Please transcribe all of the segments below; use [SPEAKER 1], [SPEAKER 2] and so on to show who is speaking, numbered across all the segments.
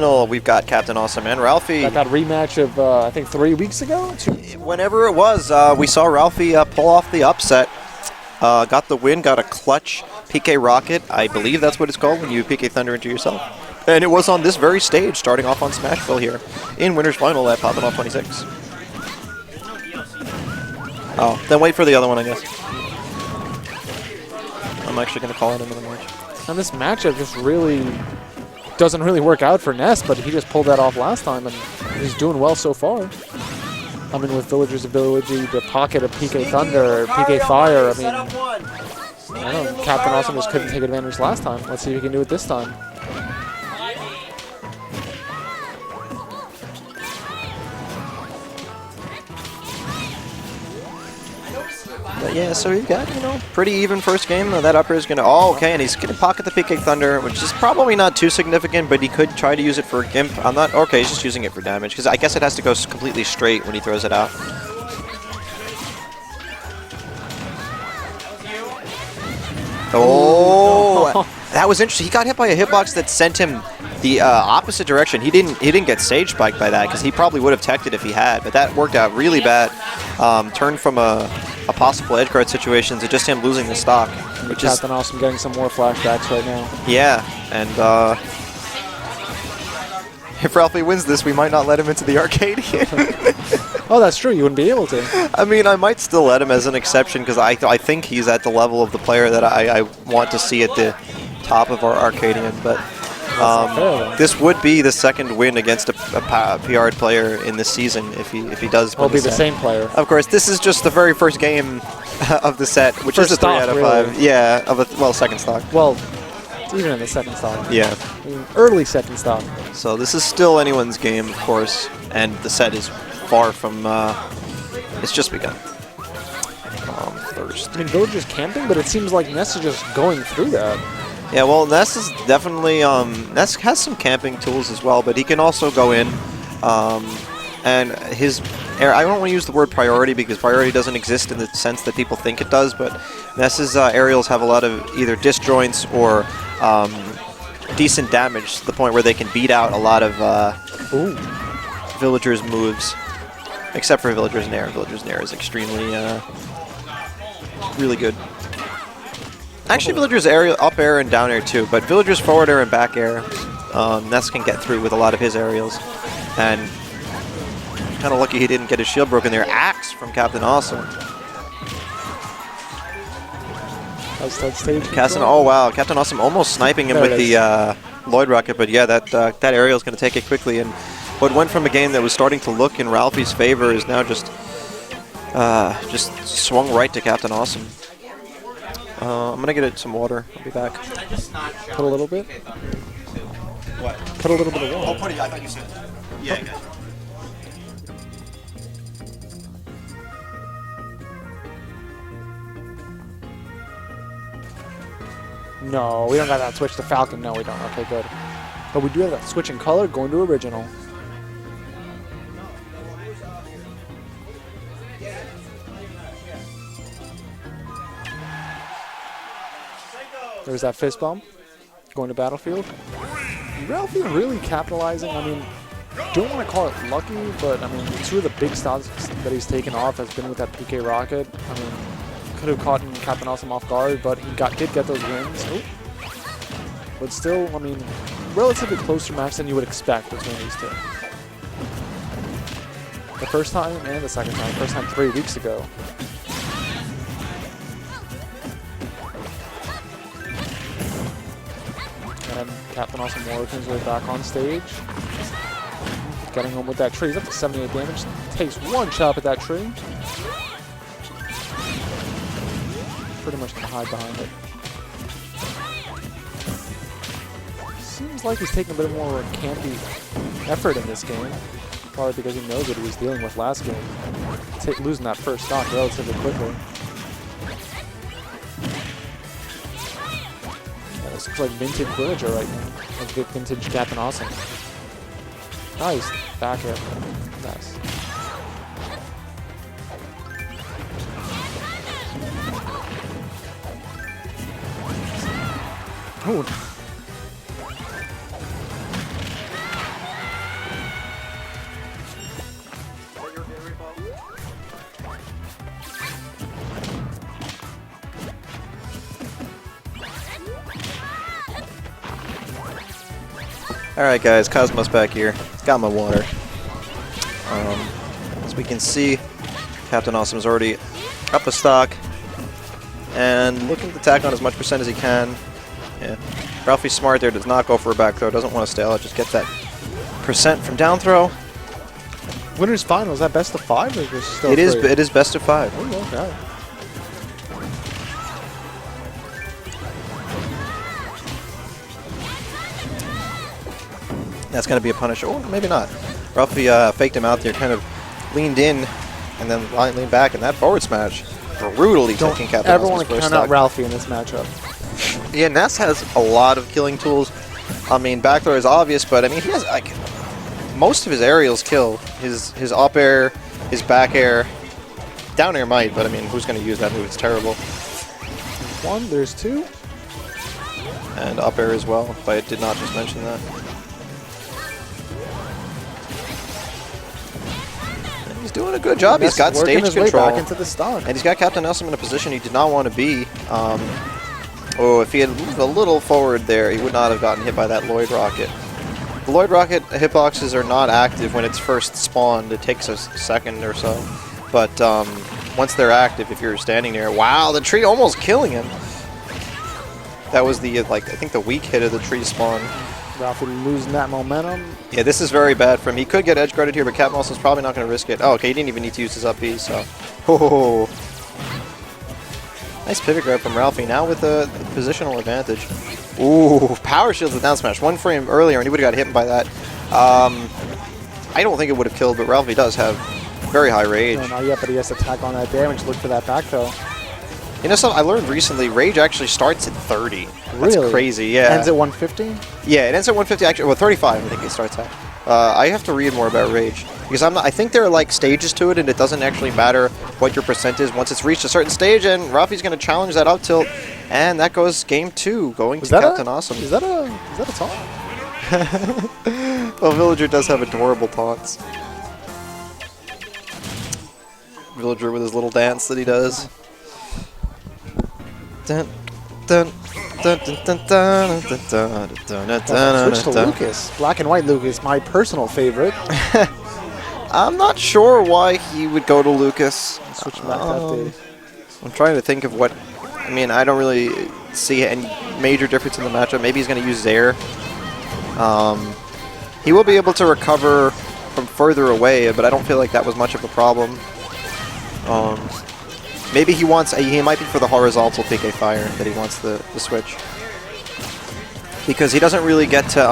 [SPEAKER 1] We've got CaptAwesum and Ralphie.
[SPEAKER 2] Got that rematch of, I think, 3 weeks ago?
[SPEAKER 1] Whenever it was, we saw Ralphie pull off the upset. Got the win, got a clutch PK Rocket. I believe that's what it's called when you PK Thunder into yourself. And it was on this very stage, starting off on Smashville here in Winners Final at POPnOFF 26. Oh, then wait for the other one, I guess. I'm actually going to call it another match.
[SPEAKER 2] And this matchup just really doesn't really work out for Ness, but he just pulled that off last time, and he's doing well so far. I mean, with Villager's ability to pocket a PK Thunder or PK Fire, I mean, I don't know, CaptAwesum just couldn't take advantage last time. Let's see if he can do it this time.
[SPEAKER 1] But yeah, so you got, pretty even first game. That upper is going to... Oh, okay, and he's going to pocket the PK Thunder, which is probably not too significant, but he could try to use it for a Gimp. I'm not... Okay, he's just using it for damage, because I guess it has to go completely straight when he throws it out. Oh, that was interesting. He got hit by a hitbox that sent him the opposite direction. He didn't get stage spiked by that, because he probably would have teched it if he had, but that worked out really bad. Turned from a possible edgeguard situation to just him losing the stock. Which is
[SPEAKER 2] CaptAwesum getting some more flashbacks right now.
[SPEAKER 1] Yeah, and if Ralphie wins this, we might not let him into the Arcadian.
[SPEAKER 2] Oh, that's true. You wouldn't be able to.
[SPEAKER 1] I mean, I might still let him as an exception, because I think he's at the level of the player that I want to see at the top of our Arcadian, but this would be the second win against a PR'd player in this season if he does.
[SPEAKER 2] Will be the same player.
[SPEAKER 1] Of course, this is just the very first game of the set, which is a 3 out of 5. Really. Yeah, second stock.
[SPEAKER 2] Well, even in the second stock.
[SPEAKER 1] Yeah.
[SPEAKER 2] I mean, early second stock.
[SPEAKER 1] So this is still anyone's game, of course, and the set is far from. It's just begun. First.
[SPEAKER 2] I mean, Villager's camping, but it seems like Ness is just going through that.
[SPEAKER 1] Yeah, well, Ness is definitely, Ness has some camping tools as well, but he can also go in, and his, I don't want to use the word priority because priority doesn't exist in the sense that people think it does, but Ness's aerials have a lot of either disjoints or decent damage to the point where they can beat out a lot of Villager's moves, except for Villager's Nair. Villager's Nair is extremely, really good. Actually, Villager's aerial, up air and down air too, but Villager's forward air and back air, Ness can get through with a lot of his aerials. And kind of lucky he didn't get his shield broken there. Axe from CaptAwesum.
[SPEAKER 2] How's that stage?
[SPEAKER 1] Oh wow, CaptAwesum almost sniping him with the Lloyd Rocket, but yeah, that aerial is going to take it quickly. And what went from a game that was starting to look in Ralphie's favor is now just swung right to CaptAwesum. I'm going to get it some water. I'll be back.
[SPEAKER 2] Put a little bit?
[SPEAKER 1] What?
[SPEAKER 2] Put a little bit of water.
[SPEAKER 1] Oh, put it. I thought you said. Yeah, okay.
[SPEAKER 2] No, we don't got that switch to Falcon. No, we don't. Okay, good. But we do have that switch in color going to original. There's that fist bump going to Battlefield. Ralphie really capitalizing. I mean, don't want to call it lucky, but I mean, 2 of the big stocks that he's taken off has been with that PK Rocket. I mean, could have caught CaptAwesum off guard, but he did get those wins. Ooh. But still, I mean, relatively closer match than you would expect between these two. The first time and the second time. First time 3 weeks ago. And CaptAwesum working his way back on stage. Getting home with that tree. He's up to 78 damage. Takes 1 chop at that tree. Pretty much gonna hide behind it. Seems like he's taking a bit more campy effort in this game. Probably because he knows what he was dealing with last game. Losing that first stock relatively quickly. Yeah, this looks like vintage Villager right now. Like vintage CaptAwesum. Nice. Back air. Nice. Oh.
[SPEAKER 1] Alright guys, Cosmos back here. Got my water. As we can see, CaptAwesum is already up a stock and looking to tack on as much percent as he can. Yeah. Ralphie's smart there, does not go for a back throw, doesn't want to stay out, just get that percent from down throw.
[SPEAKER 2] Winners final, is that best of 5 or just still
[SPEAKER 1] It is.
[SPEAKER 2] three?
[SPEAKER 1] It is best of 5.
[SPEAKER 2] Oh, okay.
[SPEAKER 1] That's going to be a punish. Oh, maybe not. Ralphie faked him out there, kind of leaned in, and then leaned back, and that forward smash brutally taking CaptAwesum's
[SPEAKER 2] Everyone
[SPEAKER 1] first
[SPEAKER 2] count out
[SPEAKER 1] stock.
[SPEAKER 2] Ralphie in this matchup.
[SPEAKER 1] Yeah, Ness has a lot of killing tools. I mean, back throw is obvious, but I mean, he has like most of his aerials kill. His up air, his back air, down air might, but I mean, who's going to use that move? It's terrible.
[SPEAKER 2] One, there's 2.
[SPEAKER 1] And up air as well, if I did not just mention that. And he's doing a good job. He's got
[SPEAKER 2] working
[SPEAKER 1] stage
[SPEAKER 2] his way
[SPEAKER 1] control.
[SPEAKER 2] back into the stock.
[SPEAKER 1] And he's got CaptAwesum in a position he did not want to be. Oh, if he had moved a little forward there, he would not have gotten hit by that Lloyd Rocket. The Lloyd Rocket hitboxes are not active when it's first spawned. It takes a second or so. But once they're active, if you're standing there, wow, the tree almost killing him. That was the, like, I think the weak hit of the tree spawn.
[SPEAKER 2] Ralphie losing that momentum.
[SPEAKER 1] Yeah, this is very bad for him. He could get edge guarded here, but CaptAwesum's probably not going to risk it. Oh, okay, he didn't even need to use his up B, so. Oh. Nice pivot grab from Ralphie, now with the positional advantage. Ooh, power shields the down smash. 1 frame earlier, and he would have got hit by that. I don't think it would have killed, but Ralphie does have very high rage.
[SPEAKER 2] No, not yet, but he has to tack on that damage. Look for that back throw.
[SPEAKER 1] You know something I learned recently? Rage actually starts at 30. That's
[SPEAKER 2] Really?
[SPEAKER 1] crazy, yeah.
[SPEAKER 2] Ends at 150?
[SPEAKER 1] Yeah, it ends at 150, actually. Well, 35 I think it starts at. I have to read more about Rage. Because I think there are like stages to it, and it doesn't actually matter what your percent is once it's reached a certain stage, and Ralphie's going to challenge that up tilt, and that goes game 2, going to CaptAwesum.
[SPEAKER 2] Is that a taunt?
[SPEAKER 1] Well, Villager does have adorable taunts. Villager with his little dance that he does. Dun, dun, dun, dun, dun, dun, dun, dun, dun, dun,
[SPEAKER 2] Switch to
[SPEAKER 1] dun.
[SPEAKER 2] Lucas. Black and white Lucas, my personal favorite.
[SPEAKER 1] I'm not sure why he would go to Lucas.
[SPEAKER 2] Switch back to update.
[SPEAKER 1] I'm trying to think of what... I mean, I don't really see any major difference in the matchup. Maybe he's going to use Zaire. He will be able to recover from further away, but I don't feel like that was much of a problem. Maybe he wants... he might be for the horizontal PK Fire that he wants the switch. Because he doesn't really get to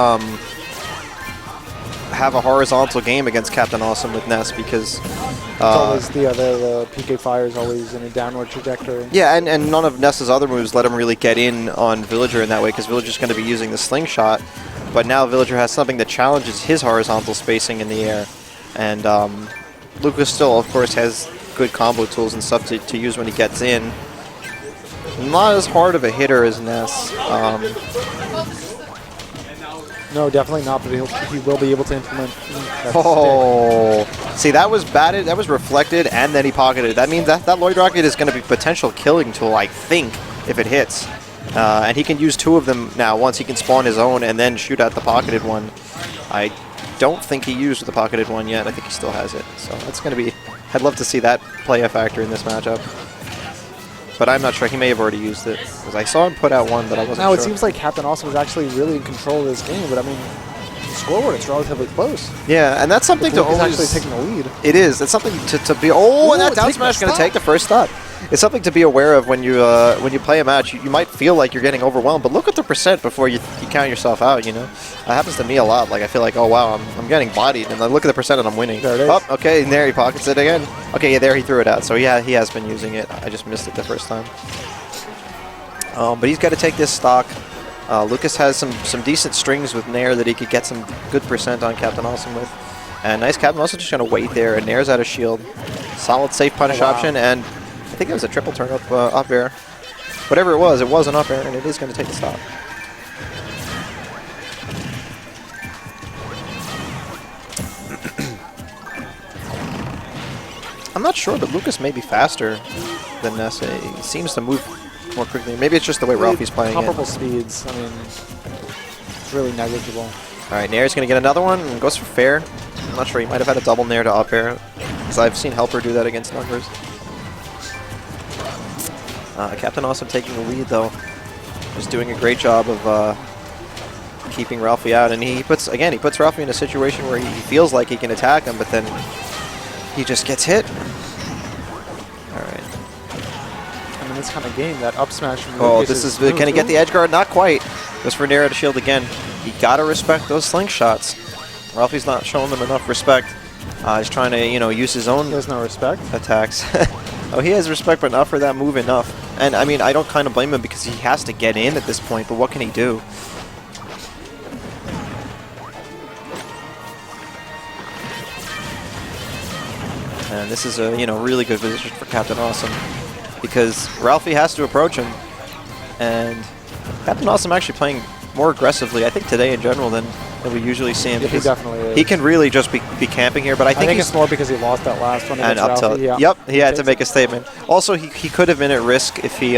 [SPEAKER 1] have a horizontal game against CaptAwesum with Ness because...
[SPEAKER 2] It's always the PK Fire is always in a downward trajectory.
[SPEAKER 1] Yeah, and none of Ness's other moves let him really get in on Villager in that way because Villager's going to be using the slingshot. But now Villager has something that challenges his horizontal spacing in the air. And Lucas still, of course, has good combo tools and stuff to use when he gets in. Not as hard of a hitter as Ness.
[SPEAKER 2] No, definitely not, but he will be able to implement that stick.
[SPEAKER 1] See, that was batted, that was reflected, and then he pocketed. That means that Lloyd Rocket is going to be potential killing tool, I think, if it hits. And he can use 2 of them now once he can spawn his own and then shoot at the pocketed one. I don't think he used the pocketed one yet. I think he still has it. So that's going to be... I'd love to see that play a factor in this matchup. But I'm not sure. He may have already used it. Because I saw him put out one, but I wasn't
[SPEAKER 2] Now,
[SPEAKER 1] sure.
[SPEAKER 2] it seems like CaptAwesum is actually really in control of this game, but I mean, the scoreboard, it's relatively close.
[SPEAKER 1] Yeah, and that's something to
[SPEAKER 2] Lucas
[SPEAKER 1] always...
[SPEAKER 2] actually taking the lead.
[SPEAKER 1] It is. It's something to be... Oh, and that down
[SPEAKER 2] take
[SPEAKER 1] smash is
[SPEAKER 2] the
[SPEAKER 1] going to
[SPEAKER 2] stop.
[SPEAKER 1] take the first stop. It's something to be aware of when you play a match. You might feel like you're getting overwhelmed, but look at the percent before you count yourself out, you know? That happens to me a lot. Like, I feel like, oh, wow, I'm getting bodied, and I look at the percent and I'm winning.
[SPEAKER 2] There it is.
[SPEAKER 1] Oh, okay, and there he pockets it again. Okay, yeah, there he threw it out. So, yeah, he has been using it. I just missed it the first time. But he's got to take this stock. Lucas has some decent strings with Nair that he could get some good percent on CaptAwesum with. And nice CaptAwesum just going to wait there, and Nair's out of shield. Solid safe punish option, and I think it was a triple turn up air. Whatever it was an up air, and it is going to take the stop. I'm not sure, but Lucas may be faster than Ness. He seems to move more quickly. Maybe it's just the way Ralphie's playing
[SPEAKER 2] Comparable
[SPEAKER 1] it.
[SPEAKER 2] speeds. I mean, it's really negligible.
[SPEAKER 1] All right, Nair's going to get another one and goes for fair. I'm not sure. He might have had a double Nair to up air, because I've seen Helper do that against numbers. CaptAwesum taking the lead, though. Just doing a great job of keeping Ralphie out. And he puts Ralphie in a situation where he feels like he can attack him, but then he just gets hit. All right.
[SPEAKER 2] In this kind of game, that up smash.
[SPEAKER 1] Oh, this is can he get the edge guard? Not quite. Goes for Nair to shield again. You gotta respect those slingshots. Ralphie's not showing them enough respect. He's trying to, use his own.
[SPEAKER 2] There's no respect.
[SPEAKER 1] Attacks. Oh, he has respect, but not for that move enough. And I mean, I don't kind of blame him because he has to get in at this point. But what can he do? And this is a really good position for CaptAwesum, because Ralphie has to approach him, and CaptAwesum actually playing more aggressively, I think, today in general than we usually see him.
[SPEAKER 2] Yeah, he definitely is.
[SPEAKER 1] He can really just be camping here, but I think
[SPEAKER 2] it's more because he lost that last one
[SPEAKER 1] and
[SPEAKER 2] against Ralphie.
[SPEAKER 1] Yep, he had to make a statement. Also, he could have been at risk if he